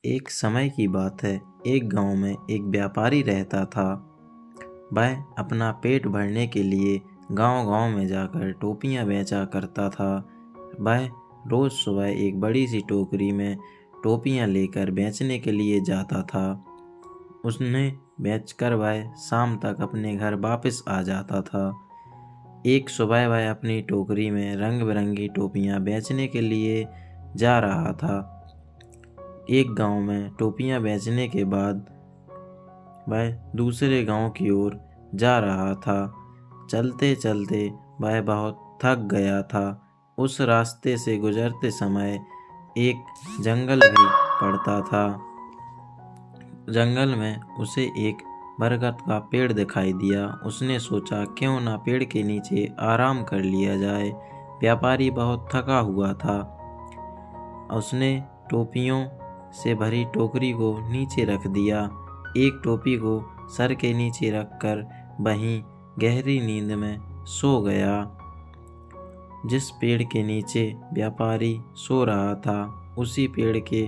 एक समय की बात है। एक गांव में एक व्यापारी रहता था। वह अपना पेट भरने के लिए गांव-गांव में जाकर टोपियां बेचा करता था। वह रोज सुबह एक बड़ी सी टोकरी में टोपियां लेकर बेचने के लिए जाता था। उन्हें बेचकर वह शाम तक अपने घर वापस आ जाता था। एक सुबह वह अपनी टोकरी में रंग बिरंगी टोपियां बेचने के लिए जा रहा था। एक गांव में टोपियां बेचने के बाद वह दूसरे गांव की ओर जा रहा था। चलते चलते वह बहुत थक गया था। उस रास्ते से गुजरते समय एक जंगल भी पड़ता था। जंगल में उसे एक बरगद का पेड़ दिखाई दिया। उसने सोचा क्यों ना पेड़ के नीचे आराम कर लिया जाए। व्यापारी बहुत थका हुआ था। उसने टोपियों से भरी टोकरी को नीचे रख दिया। एक टोपी को सर के नीचे रखकर वहीं गहरी नींद में सो गया। जिस पेड़ के नीचे व्यापारी सो रहा था उसी पेड़ के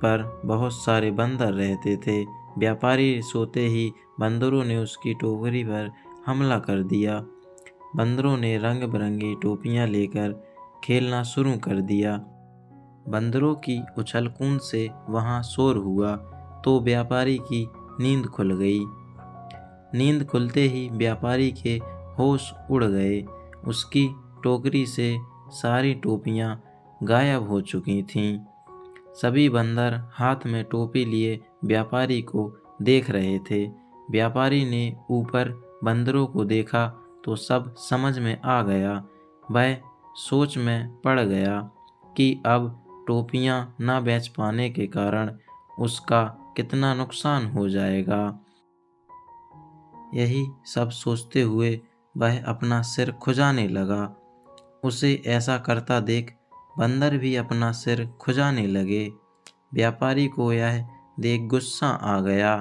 पर बहुत सारे बंदर रहते थे। व्यापारी सोते ही बंदरों ने उसकी टोकरी पर हमला कर दिया। बंदरों ने रंग बिरंगी टोपियां लेकर खेलना शुरू कर दिया। बंदरों की उछल कूद से वहां शोर हुआ तो व्यापारी की नींद खुल गई। नींद खुलते ही व्यापारी के होश उड़ गए। उसकी टोकरी से सारी टोपियां गायब हो चुकी थीं। सभी बंदर हाथ में टोपी लिए व्यापारी को देख रहे थे। व्यापारी ने ऊपर बंदरों को देखा तो सब समझ में आ गया। वह सोच में पड़ गया कि अब टोपियां न बेच पाने के कारण उसका कितना नुकसान हो जाएगा। यही सब सोचते हुए वह अपना सिर खुजाने लगा। उसे ऐसा करता देख बंदर भी अपना सिर खुजाने लगे। व्यापारी को यह देख गुस्सा आ गया।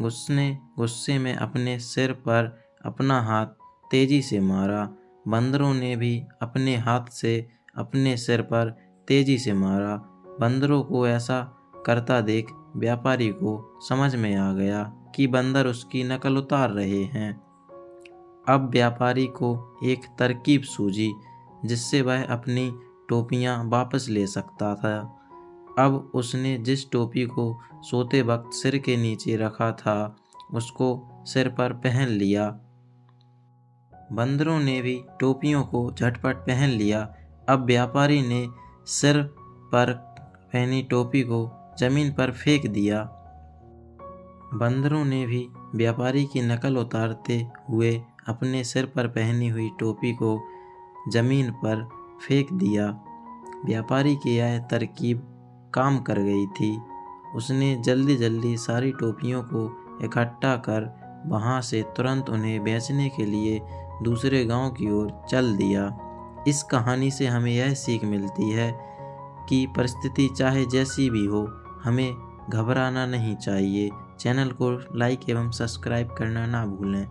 उसने गुस्से में अपने सिर पर अपना हाथ तेजी से मारा। बंदरों ने भी अपने हाथ से अपने सिर पर तेजी से मारा। बंदरों को ऐसा करता देख व्यापारी को समझ में आ गया कि बंदर उसकी नकल उतार रहे हैं। अब व्यापारी को एक तरकीब सूझी जिससे वह अपनी टोपियां वापस ले सकता था। अब उसने जिस टोपी को सोते वक्त सिर के नीचे रखा था उसको सिर पर पहन लिया। बंदरों ने भी टोपियों को झटपट पहन लिया। अब व्यापारी ने सिर पर पहनी टोपी को जमीन पर फेंक दिया। बंदरों ने भी व्यापारी की नकल उतारते हुए अपने सिर पर पहनी हुई टोपी को जमीन पर फेंक दिया। व्यापारी की यह तरकीब काम कर गई थी। उसने जल्दी जल्दी सारी टोपियों को इकट्ठा कर वहां से तुरंत उन्हें बेचने के लिए दूसरे गांव की ओर चल दिया। इस कहानी से हमें यह सीख मिलती है कि परिस्थिति चाहे जैसी भी हो हमें घबराना नहीं चाहिए। चैनल को लाइक एवं सब्सक्राइब करना ना भूलें।